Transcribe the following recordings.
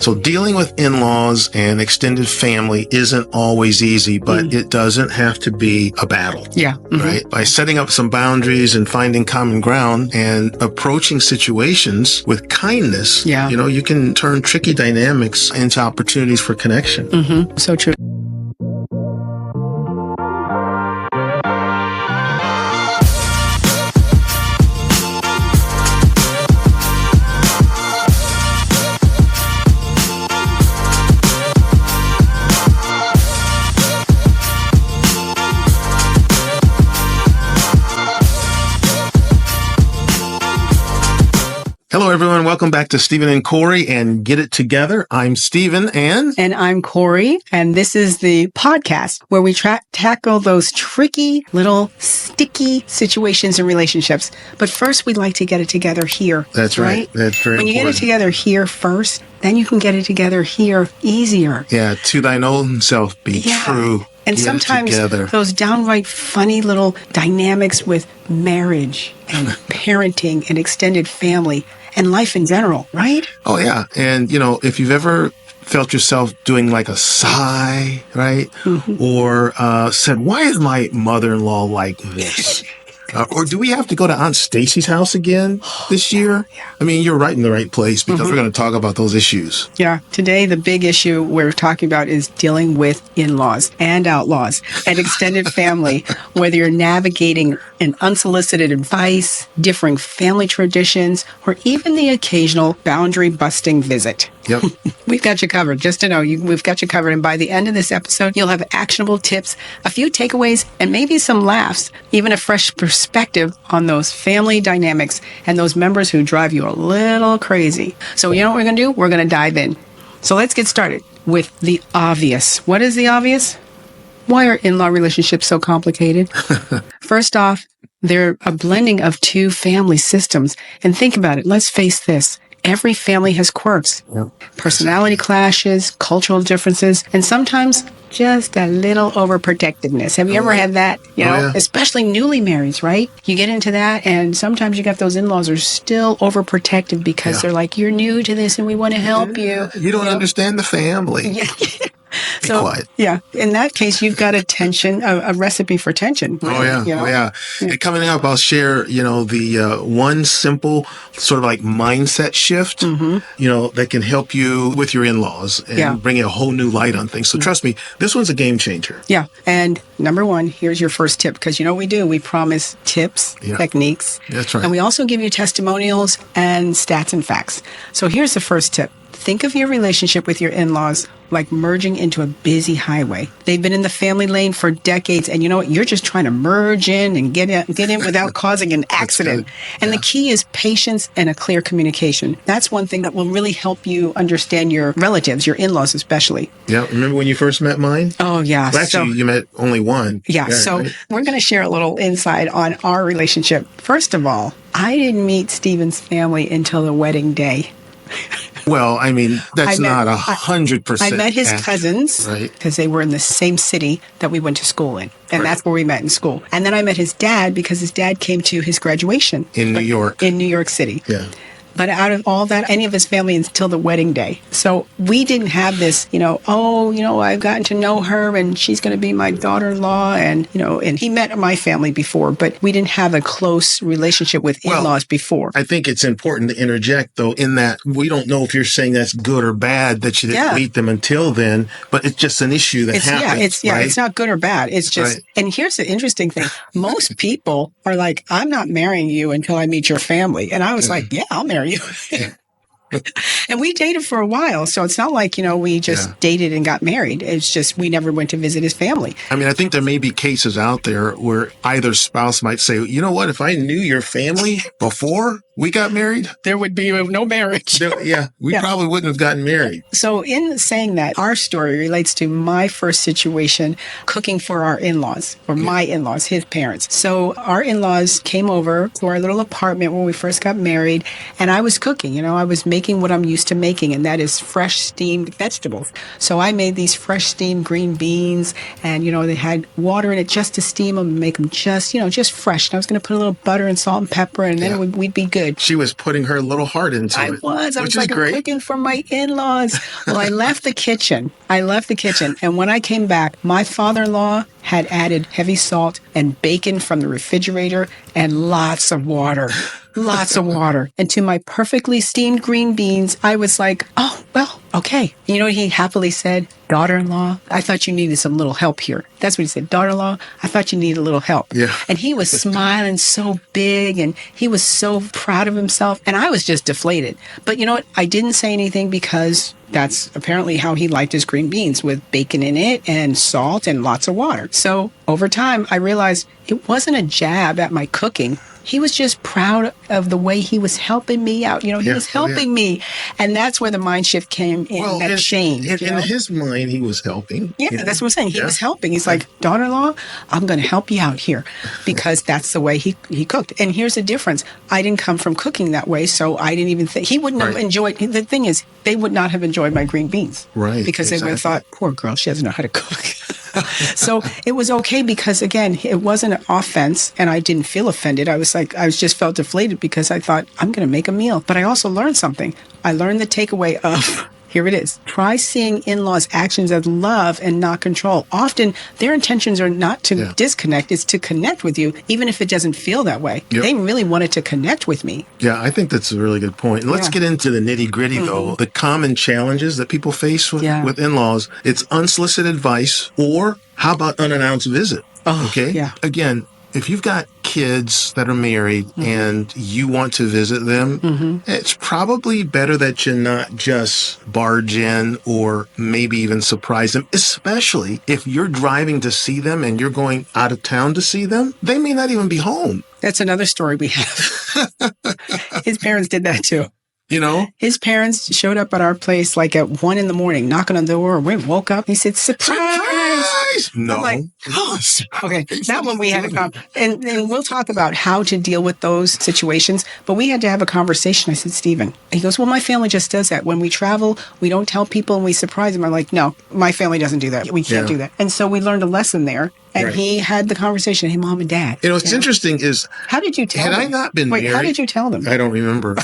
So dealing with in-laws and extended family isn't always easy, but it doesn't have to be a battle. Yeah. Right? By setting up some boundaries and finding common ground and approaching situations with kindness, you can turn tricky dynamics into opportunities for connection. So true. Hello, everyone. Welcome back to Stephen and Corey and Get It Together. I'm Stephen and I'm Corey. And this is the podcast where we tackle those tricky little sticky situations and relationships. But first, we'd like to get it together here. That's right. That's very important. When you get it together here first, then you can get it together here easier. Yeah. To thine own self be true. And sometimes those downright funny little dynamics with marriage and parenting and extended family and life in general, right? Oh, yeah. And, if you've ever felt yourself doing like a sigh, right? Or said, why is my mother-in-law like this? Or do we have to go to Aunt Stacy's house again this year? Yeah. I mean, you're right in the right place because we're going to talk about those issues. Yeah. Today, the big issue we're talking about is dealing with in-laws and outlaws and extended family, whether you're navigating an unsolicited advice, differing family traditions, or even the occasional boundary-busting visit. Yep. We've got you covered. Just to know, we've got you covered. And by the end of this episode, you'll have actionable tips, a few takeaways, and maybe some laughs, even a fresh perspective on those family dynamics and those members who drive you a little crazy. So you know what we're going to do? We're going to dive in. So let's get started with the obvious. What is the obvious? Why are in-law relationships so complicated? First off, they're a blending of two family systems. And think about it. Let's face this. Every family has quirks, personality clashes, cultural differences, and sometimes just a little overprotectiveness. Have you ever had that? Especially newly marrieds, right? You get into that, and sometimes you got those in-laws who are still overprotective because they're like, you're new to this and we want to help you. You don't understand the family. Be quiet. Yeah. In that case, you've got a recipe for tension. Really, Oh, yeah. And coming up, I'll share, the one simple sort of like mindset shift, that can help you with your in-laws and bring a whole new light on things. So trust me, this one's a game changer. Yeah. And number one, here's your first tip, because what we do? We promise tips, techniques. That's right. And we also give you testimonials and stats and facts. So here's the first tip. Think of your relationship with your in-laws like merging into a busy highway. They've been in the family lane for decades, and you know what? You're just trying to merge in and get in without causing an accident. And the key is patience and a clear communication. That's one thing that will really help you understand your relatives, your in-laws especially. Yeah. Remember when you first met mine? Oh, yeah. Well, actually, you met only one. Yeah. We're going to share a little insight on our relationship. First of all, I didn't meet Stephen's family until the wedding day. Well, I mean, that's not 100%. I met his cousins because they were in the same city that we went to school in. And that's where we met in school. And then I met his dad because his dad came to his graduation. In New York. In New York City. Yeah. But out of all that, any of his family until the wedding day. So we didn't have this, I've gotten to know her and she's going to be my daughter-in-law. And he met my family before, but we didn't have a close relationship with in-laws before. I think it's important to interject, though, in that we don't know if you're saying that's good or bad that you didn't meet them until then, but it's just an issue that happened. It's not good or bad. It's just, and here's the interesting thing. Most people are like, I'm not marrying you until I meet your family. And I was like, yeah, I'll marry you. And we dated for a while, so it's not like, we just dated and got married. It's just we never went to visit his family. I mean, I think there may be cases out there where either spouse might say, you know what, if I knew your family before we got married, there would be no marriage. We probably wouldn't have gotten married. So in saying that, our story relates to my first situation cooking for our in-laws, or my in-laws, his parents. So our in-laws came over to our little apartment when we first got married, and I was cooking. I was making what I'm used to making, and that is fresh steamed vegetables. So I made these fresh steamed green beans, and, they had water in it just to steam them and make them just fresh. And I was going to put a little butter and salt and pepper, and then we'd be good. did. She was putting her little heart into it. I which was is like, I'm great. cooking for my in-laws. Well, I left the kitchen. And when I came back, my father-in-law had added heavy salt and bacon from the refrigerator and lots of water. Lots of water. And to my perfectly steamed green beans, I was like, oh, well, okay. You know what he happily said? Daughter-in-law, I thought you needed some little help here. That's what he said. Daughter-in-law, I thought you needed a little help. Yeah. And he was smiling so big and he was so proud of himself. And I was just deflated. But you know what? I didn't say anything because that's apparently how he liked his green beans, with bacon in it and salt and lots of water. So over time, I realized it wasn't a jab at my cooking. He was just proud of the way he was helping me out. You know, he was helping me. And that's where the mind shift came in, that change. In his mind, he was helping. Yeah, that's what I'm saying. He was helping. He's like, daughter-in-law, I'm going to help you out here, because that's the way he cooked. And here's the difference. I didn't come from cooking that way, so I didn't even think, he wouldn't have enjoyed, the thing is, they would not have enjoyed my green beans. Right. Because they would have thought, poor girl, she doesn't know how to cook. So it was okay because, again, it wasn't an offense and I didn't feel offended. I just felt deflated because I thought, I'm going to make a meal. But I also learned something. I learned the takeaway of, here it is. Try seeing in-laws' actions as love and not control. Often their intentions are not to disconnect, it's to connect with you, even if it doesn't feel that way. Yep. They really wanted to connect with me. Yeah, I think that's a really good point. And let's get into the nitty-gritty, though. The common challenges that people face with in-laws. It's unsolicited advice, or how about unannounced visit? Oh, okay? Yeah. Again, if you've got kids that are married and you want to visit them, it's probably better that you not just barge in or maybe even surprise them, especially if you're driving to see them and you're going out of town to see them. They may not even be home. That's another story we have. His parents did that too. You know? His parents showed up at our place like at 1 a.m, knocking on the door. We woke up. He said, surprise! No. I'm like, oh, okay. That one we had to come. And we'll talk about how to deal with those situations. But we had to have a conversation. I said, Stephen. He goes, well, my family just does that. When we travel, we don't tell people and we surprise them. I'm like, no, my family doesn't do that. We can't do that. And so we learned a lesson there. And he had the conversation, hey, Mom and Dad. You know, what's interesting is... How did you tell them? Had I not been married... how did you tell them? I don't remember.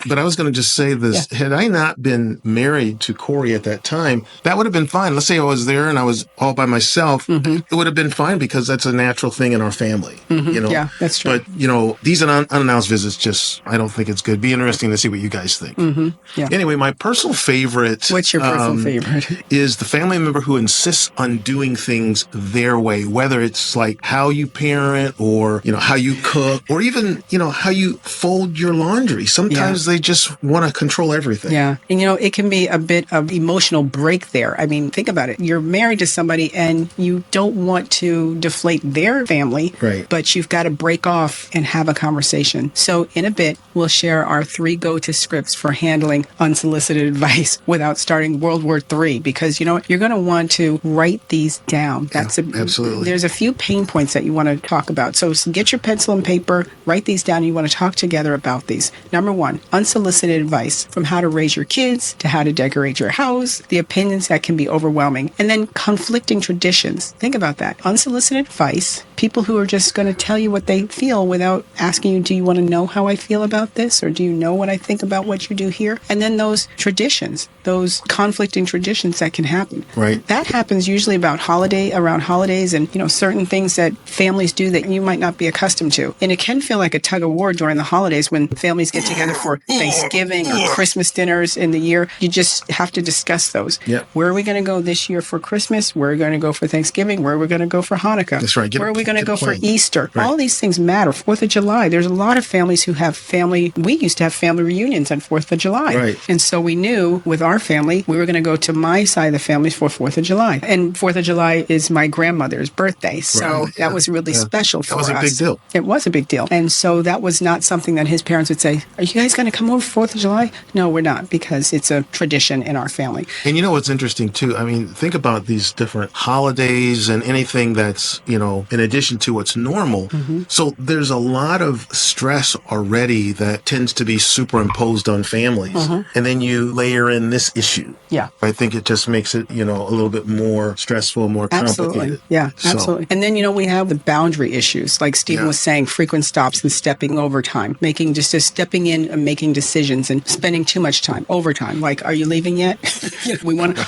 But I was going to just say this. Had I not been married to Corey at that time, that would have been fine. Let's say I was there and I was all by myself. It would have been fine because that's a natural thing in our family. You know? Yeah, that's true. But, you know, these unannounced visits, just, I don't think it's good. Be interesting to see what you guys think. Anyway, my personal favorite... What's your personal favorite? Is the family member who insists on doing things their way, whether it's like how you parent or, you know, how you cook or even, you know, how you fold your laundry. Sometimes they just want to control everything. Yeah. And, you know, it can be a bit of emotional break there. I mean, think about it. You're married to somebody and you don't want to deflate their family, but you've got to break off and have a conversation. So in a bit, we'll share our 3 go-to scripts for handling unsolicited advice without starting World War III, because, you know, you're going to want to write these down. Absolutely. There's a few pain points that you want to talk about. So get your pencil and paper, write these down. You want to talk together about these. Number 1, unsolicited advice, from how to raise your kids to how to decorate your house, the opinions that can be overwhelming, and then conflicting traditions. Think about that. Unsolicited advice, people who are just going to tell you what they feel without asking you, do you want to know how I feel about this? Or do you know what I think about what you do here? And then those traditions, those conflicting traditions that can happen. Right. That happens usually around holidays and, you know, certain things that families do that you might not be accustomed to. And it can feel like a tug of war during the holidays when families get together for Thanksgiving or Christmas dinners in the year. You just have to discuss those. Yep. Where are we going to go this year for Christmas? Where are we going to go for Thanksgiving? Where are we going to go for Hanukkah? That's right. Where are we going to go for plan. Easter? Right. All these things matter. 4th of July. There's a lot of families who have we used to have family reunions on 4th of July. Right. And so we knew with our family, we were going to go to my side of the family for 4th of July. And 4th of July is my grandmother's birthday. So that was really special for us. That was a big deal. It was a big deal. And so that was not something that his parents would say, are you guys going to come over 4th of July? No, we're not, because it's a tradition in our family. And you know what's interesting too? I mean, think about these different holidays and anything that's, you know, in addition addition to what's normal. So there's a lot of stress already that tends to be superimposed on families. And then you layer in this issue. Yeah. I think it just makes it, a little bit more stressful, more complicated. Yeah, absolutely. And then, we have the boundary issues, like Stephen was saying, frequent stops and stepping overtime, making just a stepping in and making decisions and spending too much time, overtime. Like, are you leaving yet? We want to,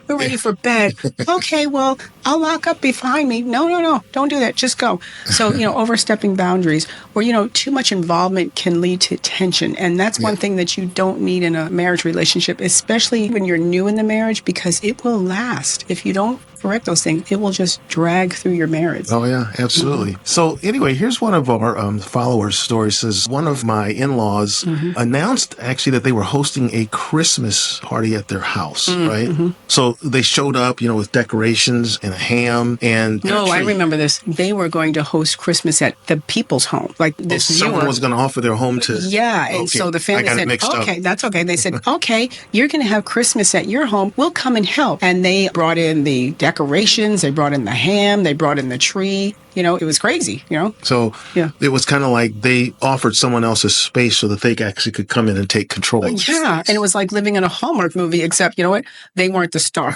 we're ready for bed. Okay, well, I'll lock up behind me. No, don't do that. Just go. So, overstepping boundaries or, too much involvement can lead to tension. And that's one thing that you don't need in a marriage relationship, especially when you're new in the marriage, because it will last. If you don't correct those things, it will just drag through your marriage. Oh, yeah, absolutely. So anyway, here's one of our followers' stories. Says one of my in-laws announced actually that they were hosting a Christmas party at their house, right? So they showed up, with decorations and a ham and No, I remember this. They were going to host Christmas at the people's home. Like this someone was going to offer their home to... Yeah, and so the family said, okay, that's okay. They said, okay, you're going to have Christmas at your home. We'll come and help. And they brought in the decorations, they brought in the ham, they brought in the tree. It was crazy, So it was kind of like they offered someone else a space so that they actually could come in and take control. Yeah, and it was like living in a Hallmark movie, except, you know what? They weren't the star.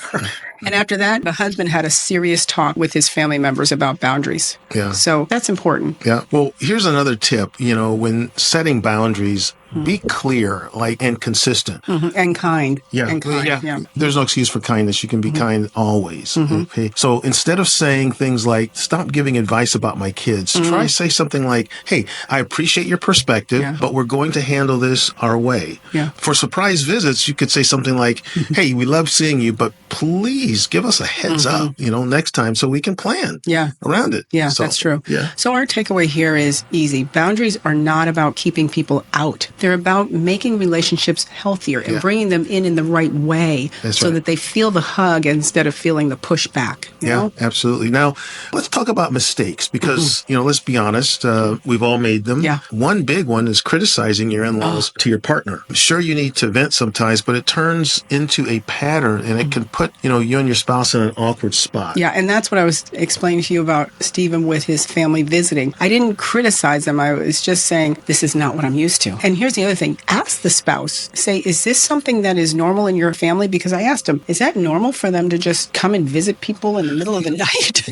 And after that, the husband had a serious talk with his family members about boundaries. Yeah. So that's important. Yeah. Well, here's another tip. when setting boundaries, be clear, and consistent. And kind. Yeah. And kind. Yeah. There's no excuse for kindness. You can be kind always. Okay. So instead of saying things like, stop giving advice about my kids, try say something like, hey, I appreciate your perspective, but we're going to handle this our way. Yeah. For surprise visits, you could say something like, hey, we love seeing you, but please give us a heads up, next time so we can plan around it. Yeah, So, that's true. Yeah. So our takeaway here is easy. Boundaries are not about keeping people out. They're about making relationships healthier and bringing them in the right way so that they feel the hug instead of feeling the pushback. You know? Absolutely. Now, let's talk about mistakes because, let's be honest, we've all made them. Yeah. One big one is criticizing your in-laws to your partner. Sure, you need to vent sometimes, but it turns into a pattern and it can put, you and your spouse in an awkward spot. Yeah, and that's what I was explaining to you about Stephen with his family visiting. I didn't criticize them. I was just saying, this is not what I'm used to. And here's the other thing. Ask the spouse. Say, is this something that is normal in your family? Because I asked him, is that normal for them to just come and visit people in the middle of the night?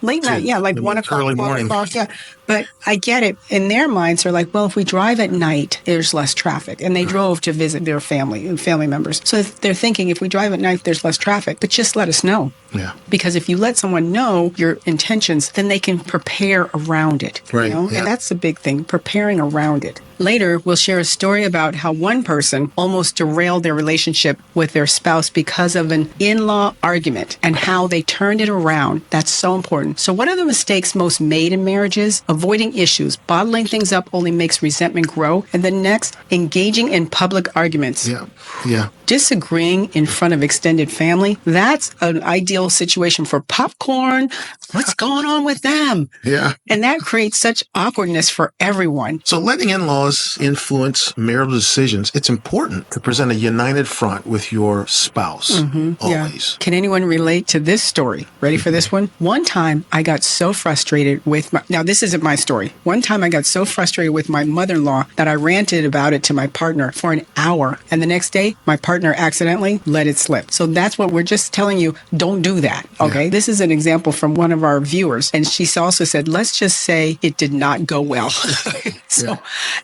Late night, yeah, like 1 o'clock, early 12 morning. o'clock, yeah. But I get it. In their minds, they're like, well, if we drive at night, there's less traffic. And they drove to visit their family and family members. So they're thinking, if we drive at night, there's less traffic. But just let us know. Yeah. Because if you let someone know your intentions, then they can prepare around it. Right. Yeah. And that's the big thing, preparing around it. Later, we'll share a story about how one person almost derailed their relationship with their spouse because of an in-law argument and how they turned it around. That's so important. So what are the mistakes most made in marriages? Avoiding issues. Bottling things up only makes resentment grow. And then next, engaging in public arguments. Yeah. Disagreeing in front of extended family. That's an ideal situation for popcorn. What's going on with them? Yeah. And that creates such awkwardness for everyone. So letting in-laws influence marital decisions, it's important to present a united front with your spouse. Always. Yeah. Can anyone relate to this story? Ready for this one? One time I got so frustrated with now this isn't my story. One time I got so frustrated with my mother-in-law that I ranted about it to my partner for an hour. And the next day, my partner accidentally let it slip. So that's what we're just telling you. Don't do that. Okay. Yeah. This is an example from one of our viewers. And she also said, let's just say it did not go well. So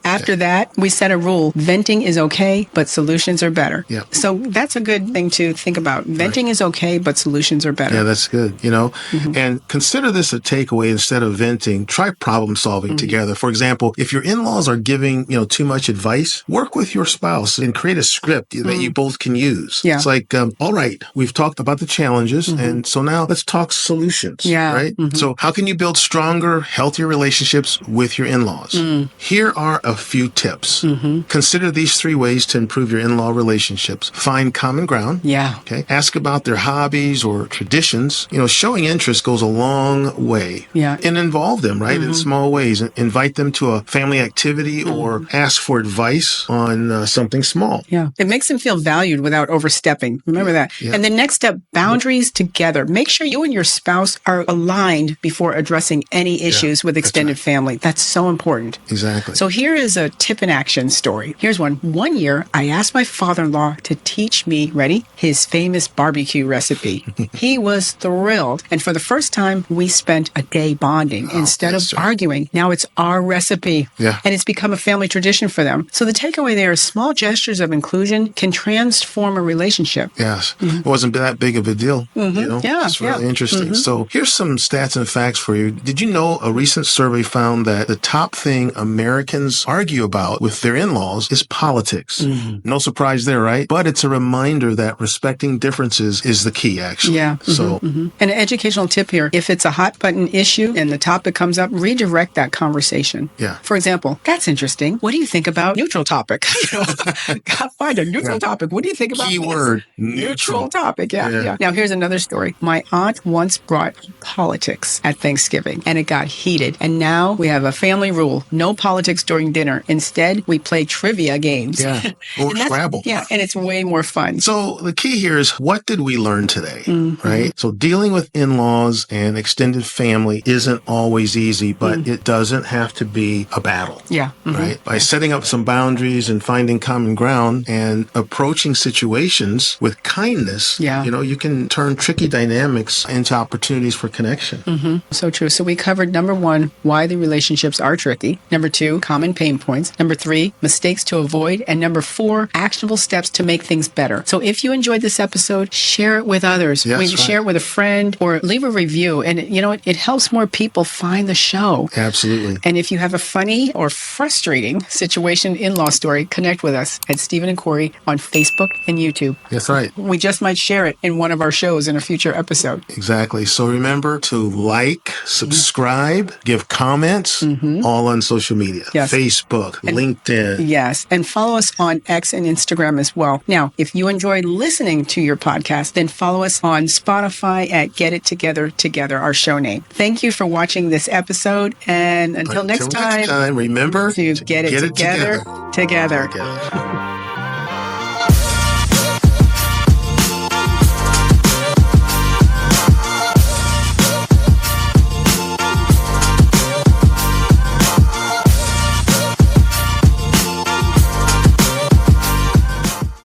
after that, we set a rule. Venting is okay, but solutions are better. Yeah. So that's a good thing to think about. Venting is okay, but solutions are better. Yeah, that's good. And consider this a takeaway. Instead of venting, try problem solving together. For example, if your in-laws are giving, too much advice, work with your spouse and create a script that you both can use. Yeah. It's like, all right, we've talked about the challenges. And so now let's talk solutions. Yeah. Right. So how can you build stronger, healthier relationships with your in-laws? Here are a few tips. Consider these 3 ways to improve your in-law relationships. Find common ground. Yeah. Okay. Ask about their hobbies or traditions. Showing interest goes a long way. Yeah. And involve them, right, in small ways. Invite them to a family activity or ask for advice on something small. Yeah. It makes them feel valued without overstepping. Remember that. Yeah. And the next step, boundaries together. Make sure you and your spouse are aligned before addressing any issues with extended family. That's so important. Exactly. So here is a tip in action story. Here's one. One year, I asked my father-in-law to teach me, ready, his famous barbecue recipe. He was thrilled. And for the first time, we spent a day bonding instead of arguing. Now it's our recipe. Yeah. And it's become a family tradition for them. So the takeaway there is small gestures of inclusion can transform a relationship. Yes. It wasn't that big of a deal. You know? Yeah. It's really interesting. So here's some stats and facts for you. Did you know a recent survey found that the top thing Americans argue about with their in-laws is politics? No surprise there, right? But it's a reminder that respecting differences is the key, actually. Yeah. So, And an educational tip here, if it's a hot button issue and the topic comes up, redirect that conversation. Yeah. For example, that's interesting. What do you think about neutral topic? Find a neutral topic. What do you think about keyword, neutral topic? Yeah. Now, here's another story. My aunt once brought politics at Thanksgiving and it got heated. And now we have a family rule. No politics during dinner. Instead, we play trivia games. Yeah. Or Scrabble. Yeah. And it's way more fun. So the key here is, what did we learn today? Right? So dealing with in-laws and extended family isn't always easy, but it doesn't have to be a battle. Yeah. Right? By setting up some boundaries and finding common ground and approaching situations with kindness, you know, you can turn tricky dynamics into opportunities for connection. So true. So we covered number 1, why the relationships are tricky. Number 2, common pain points. Number 3, mistakes to avoid. And number 4, actionable steps to make things better. So if you enjoyed this episode, share it with others. Share it with a friend or leave a review. And you know, it helps more people find the show. Absolutely. And if you have a funny or frustrating situation in-law story, connect with us at Stephen and Corey on Facebook and YouTube. That's right. We just might share it in one of our shows in a future episode. Exactly. So remember to like, subscribe, give comments, all on social media. Yes. Facebook, LinkedIn. Yes. And follow us on X and Instagram as well. Now, if you enjoy listening to your podcast, then follow us on Spotify at Get It Together, our show name. Thank you for watching this episode. And until next time, remember to get it together.